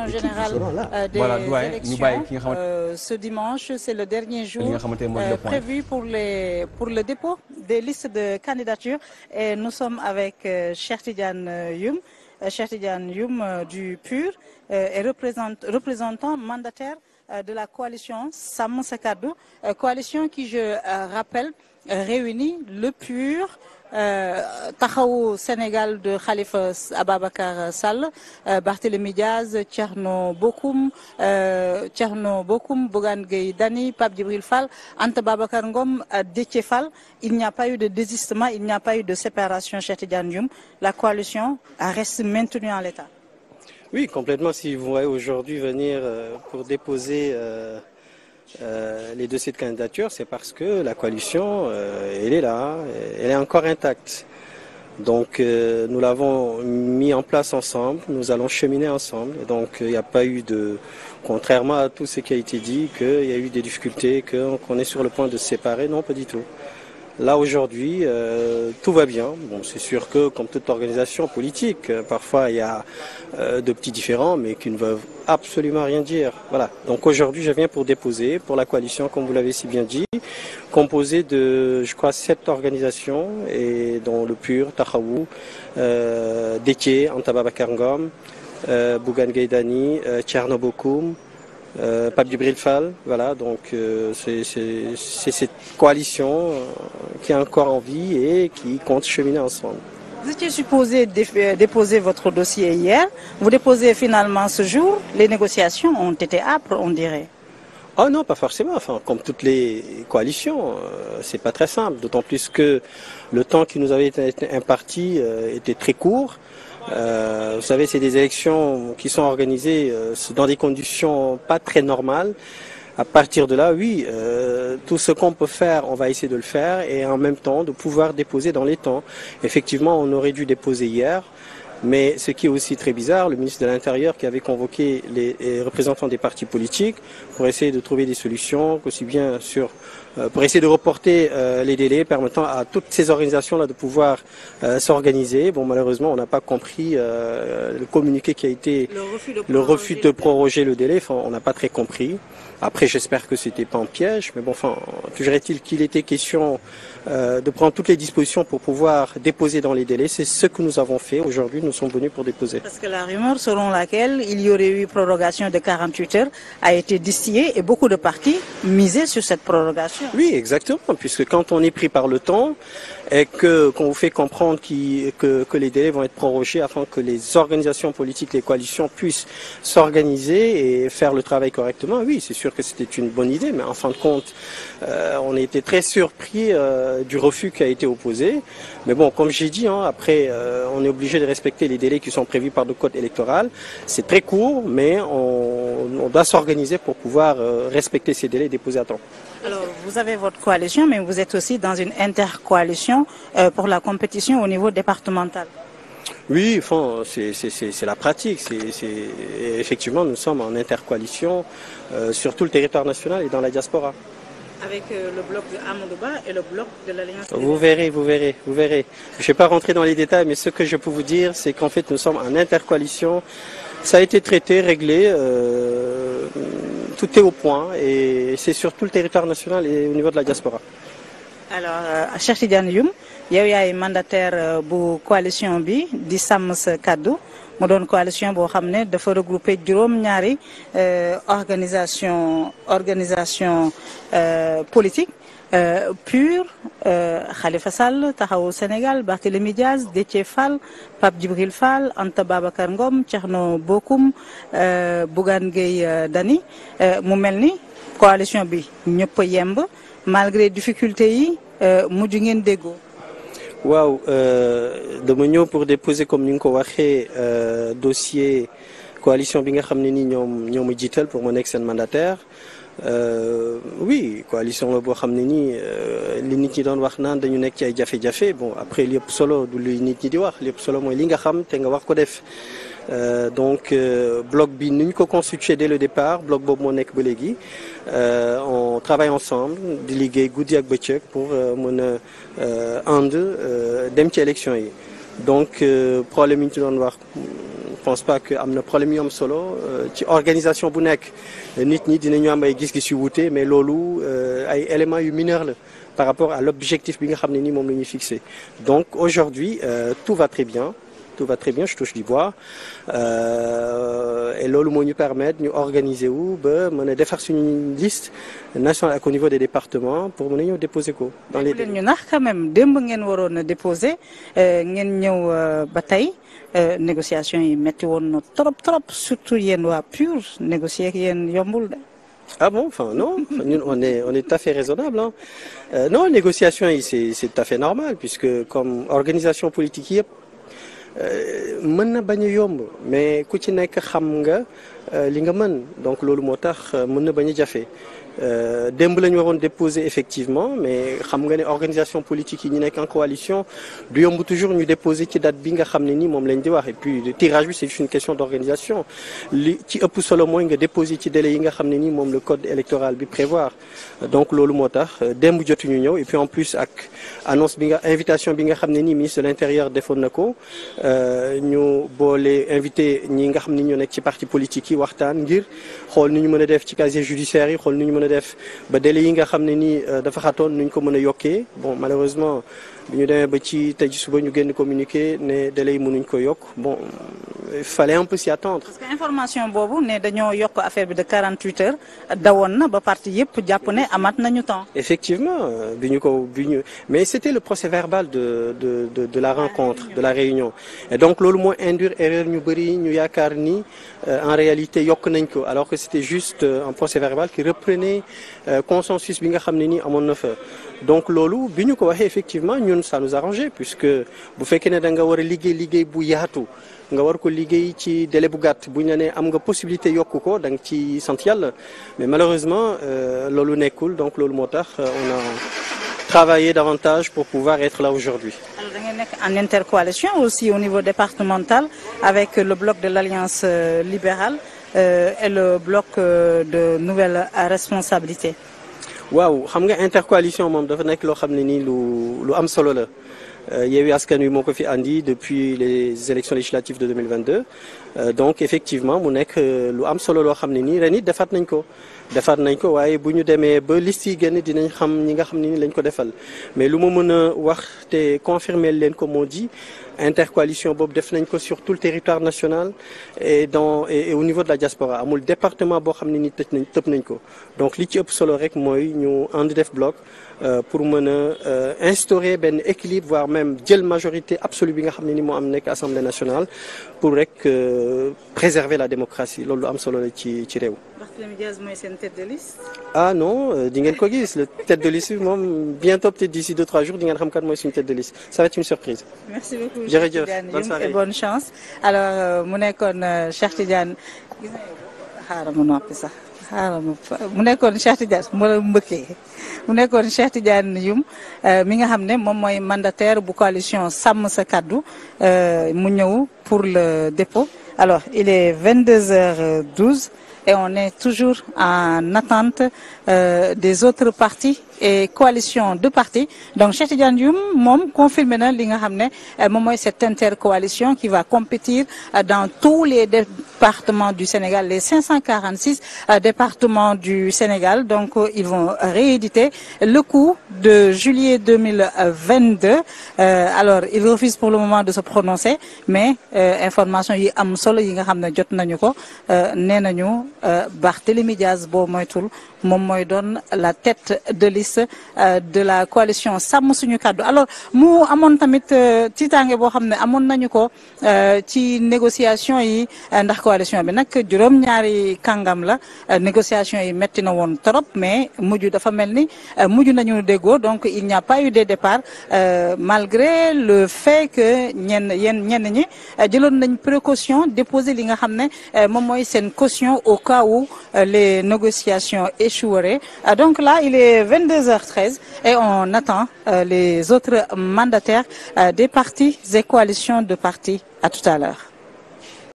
général des élections. Ce dimanche, c'est le dernier jour prévu pour le dépôt des listes de candidature. Et nous sommes avec Cheikh Tidiane Youm du PUR et représentant mandataire de la coalition Samm Sa Kaddu, coalition qui, je rappelle, réunit le PUR, Taxawu Sénégal de Khalifa Ababacar Sall, Barthélémy Diaz, Thierno Bocoum, Bougane Gueye Dany, Pape Djibril Fall, Anta Babacar Ngom, Déthié Fall. Il n'y a pas eu de désistement, il n'y a pas eu de séparation chez Tidiane Youm. La coalition reste maintenue en l'état. Oui, complètement. Si vous voyez aujourd'hui venir pour déposer les dossiers de candidature, c'est parce que la coalition, elle est là, elle est encore intacte. Donc nous l'avons mis en place ensemble, nous allons cheminer ensemble. Et donc il n'y a pas eu de, contrairement à tout ce qui a été dit, qu'il y a eu des difficultés, qu'on est sur le point de se séparer, non, pas du tout. Là aujourd'hui, tout va bien. Bon, c'est sûr que, comme toute organisation politique, parfois il y a de petits différends, mais qui ne veulent absolument rien dire. Voilà. Donc aujourd'hui, je viens pour déposer pour la coalition, comme vous l'avez si bien dit, composée de, je crois, 7 organisations, et dont le PUR, Taxawu, Déthié, Anta Babacar Ngom, Bougane Gueye Dany, Thierno Bocoum, Pape Djibril Fall, voilà, donc c'est cette coalition qui a encore envie et qui compte cheminer ensemble. Vous étiez supposé déposer votre dossier hier, vous déposez finalement ce jour, les négociations ont été âpres, on dirait. Oh non, pas forcément, enfin, comme toutes les coalitions, c'est pas très simple, d'autant plus que le temps qui nous avait été imparti était très court. Vous savez, c'est des élections qui sont organisées dans des conditions pas très normales. À partir de là, oui, tout ce qu'on peut faire, on va essayer de le faire et en même temps de pouvoir déposer dans les temps. Effectivement, on aurait dû déposer hier, mais ce qui est aussi très bizarre, le ministre de l'Intérieur qui avait convoqué les représentants des partis politiques pour essayer de trouver des solutions, aussi bien pour essayer de reporter les délais permettant à toutes ces organisations-là de pouvoir s'organiser. Bon, malheureusement, on n'a pas compris le communiqué qui a été le refus de proroger le délai. Enfin, on n'a pas très compris. Après, j'espère que c'était pas un piège, mais bon, enfin, toujours est-il qu'il était question de prendre toutes les dispositions pour pouvoir déposer dans les délais. C'est ce que nous avons fait. Aujourd'hui, nous sommes venus pour déposer. Parce que la rumeur selon laquelle il y aurait eu prorogation de 48 heures a été distillée et beaucoup de partis misaient sur cette prorogation. Oui, exactement, puisque quand on est pris par le temps et qu'on vous fait comprendre que les délais vont être prorogés afin que les organisations politiques, les coalitions puissent s'organiser et faire le travail correctement, oui, c'est sûr que c'était une bonne idée, mais en fin de compte, on a été très surpris du refus qui a été opposé. Mais bon, comme j'ai dit, après, on est obligé de respecter les délais qui sont prévus par le code électoral. C'est très court, mais on doit s'organiser pour pouvoir respecter ces délais et déposer à temps. Alors, vous avez votre coalition, mais vous êtes aussi dans une intercoalition pour la compétition au niveau départemental. Oui, enfin, c'est la pratique. Effectivement, nous sommes en intercoalition sur tout le territoire national et dans la diaspora. Avec le bloc de Amadouba et le bloc de l'Alliance. Vous verrez. Je ne vais pas rentrer dans les détails, mais ce que je peux vous dire, c'est qu'en fait, nous sommes en intercoalition. Ça a été traité, réglé, tout est au point et c'est sur tout le territoire national et au niveau de la diaspora. Alors, Cheikh Tidiane Youm, yow yaay mandataire bu coalition bi di Samm Sa Kaddu mu doon coalition boo xam ne dafa regrouper juróom-ñaari organisation politique PUR, Khalifa Sall, Taxawu Sénégal, Barthélémy Diaz, Déthié Fall, Pape Djibril Fall, Anta Babacar Ngom, Thierno Bocoum, Bougane Gueye Dany mu mel ni coalition bi ñëpp a yemb malgré difficulté yi mujj ngeen déggoo. waaw dama ñëw pour déposer comme ni nga ko waxee dossier coalition bi nga xam ne ni ñoo ma jiital pour ma nekk seen mandataire. Oui, coalition la boo xam ne nii li nit ñi doon wax naan dañu nekk ci ay jafe-jafe bon après lépp solo du luy nit ñi di wax lépp solo mooy li nga xam te nga wax ko def. Donc bloc bi ni ñu ko constitué dès le départ bloc boobu moo nekk ba léegi on travaille ensemble di liggéey guddi ak bëccëg pour mën a ànd dem ci élection yi donc problème yi ñu ci doon wax pense pas que am na problème yu am solo ci organisation bu nekk nit ñi dinañu am ay gis-gis yu wuute mais loolu ay éléments yu mineurs la par rapport à l'objectif bi nga xam ne ni moom la ñuy fixé donc aujourd'hui tout va très bien. Tout va très bien, je touche du bois et loolu moo ñu permettre ñu organiser wu ba mën a defar suñu liste nationale ak au niveau des départements pour mën a ñëw déposer ko. dans les ñu nax quand même démb ngeen waroon a déposer ngeen ñëw ba tey négociation yi métti woon na trop surtout yéen waa PUR négocier ak yéen yombul de. Ah bon, enfin non, nous, on est tout à fait raisonnable. Hein. Non, négociation yi c'est tout à fait normal puisque comme organisation politique yëpp. Mën na bañ a yomb mais ku ci nekk xam nga li nga mën donc loolu moo tax mën na bañ a jafe démb la ñu waroon déposer effectivement mais xam nga ne organisation politique yi ñu nekk en coalition du yomb toujours ñu déposer ci date bi nga xam ne ni moom lañ di wax et puis le tirage bi c'est juste une question d'organisation li ci ëpp solo mooy nga déposer ci délai yi nga xam ne ni moom le code électoral bi prévoir donc loolu moo tax démb jotuñu ñëw et puis en plus ak annonce bi nga invitation bi nga xam ne ni ministre de l'intérieur defoon na ko ñu boole invité ñi nga xam ne ñoo nekk ci parti politique yi waxtaan ngir xool nu ñu mën a def ci casier judiciaire yi xool nu ñu mën a def ba délai yi nga xam ne nii dafa xatoon nu ñu ko mën a yokkee bon malheureusement bi ñu demee ba ci tey suba ñu génn communiqué ne délai yi mënuñ ko yokk bon il fallait un peu s'y attendre. Parce que information boobu ne dañoo yokk affaire bi de 48 heures dawoon na ba parti yëpp jàpp ne amaat nañu temps. Effectivement mais c'était le procès verbal de la rencontre de la réunion et donc loolu moo induire erreur ñu bëri ñu yaakaar ni en réalité yokk nañ ko alors que c'était juste un procès verbal qui reprenait consensus bi nga xam ne ni amoon na fa donc loolu bi ñu ko waxee effectivement ñun ça nous arrangeait puisque bu fekkee ne da nga war a liggéey bu yaatu nga war ko liggéey ci délai bu gàtt bu ñu la nee am nga possibilité yokk ko da nga ci sant yàlla mais malheureusement loolu nekkul donc loolu moo tax on a travaillé davantage pour pouvoir être là aujourd'hui. Alors da ngeen nekk en intercoalition aussi au niveau départemental avec le bloc de l'Alliance libérale et le bloc de Nouvelles Responsabilités. waaw xam nga intercoalition moom dafa nekk loo xam ne nii lu am solo la. Yewwi Askan Wi moo ko fi andi depuis les élections législatives de 2022 donc effectivement mu nekk lu am solo loo xam ne nii ren it defaat nañ ko waaye bu ñu demee ba liste yi génn dinañ xam ñi nga xam ne ni lañ ko defal mais lu ma mën a wax te confirmer leen ko moo di intercoalition boobu def nañ ko sur tout le territoire national et au niveau de la diaspora amul département boo xam ne ni tëb nañ ko donc li ci ëpp solo rek mooy ñu ànd def bloc pour mën a instaurer benn équilibre voire même jël majorité absolue bi nga xam ne ni moo am nekk Assemblée nationale pour rek préserver la démocratie loolu lu am solo la ci réew. Barthélémy Dias mooy seen tête de liste. Ah non di ngeen ko gis le tête de liste bi moom bientôt peut-être d'ici 2-3 jours di ngeen xam kan mooy suñu tête de liste ça va être une surprise. Merci beaucoup jërëjëf bonne soirée et bonne chance alors mu nekkoon Cheikh Tidiane xaaral ma noppi sax mu nekkoon Cheikh Tidiane mu la mbëkkee mu nekkoon Cheikh Tidiane Youm mi nga xam ne moom mooy mandataire bu coalition Sàmm Sa Kàddu mu ñëw pour le dépôt alors il est 22h12 et on est toujours en attente des autres partis et coalitions de partis donc Cheikh Tidiane Youm moom confirmé na li nga xam ne moom mooy cette intercoalition qui va compétir dans tous les départements du Sénégal les 546 départements du Sénégal donc ils vont rééditer le coup de juillet 2022 alors ils refusent pour le moment de se prononcer mais information yi am solo yi nga xam ne jot nañu ko nee nañu Barthélémy Dias boo moytul moom mooy doon la tête de liste de la coalition Sàmm Suñu Kàddu alors mu amoon tamit tiitaange boo xam ne amoon nañu ko ci négociation yi ndax coalition bi nag juróom-ñaari kàngam la négociation yi metti na woon trop mais mujj dafa mel ni mujj nañu déggoo donc il n'y a pas eu de départ malgré le fait que ñenn ñi jëloon nañ précaution déposer li nga xam ne moom mooy seen caution au cas où les négociations échoueraient donc là il est 22h13 et on attend les autres mandataires des partis et coalitions de partis à tout à l'heure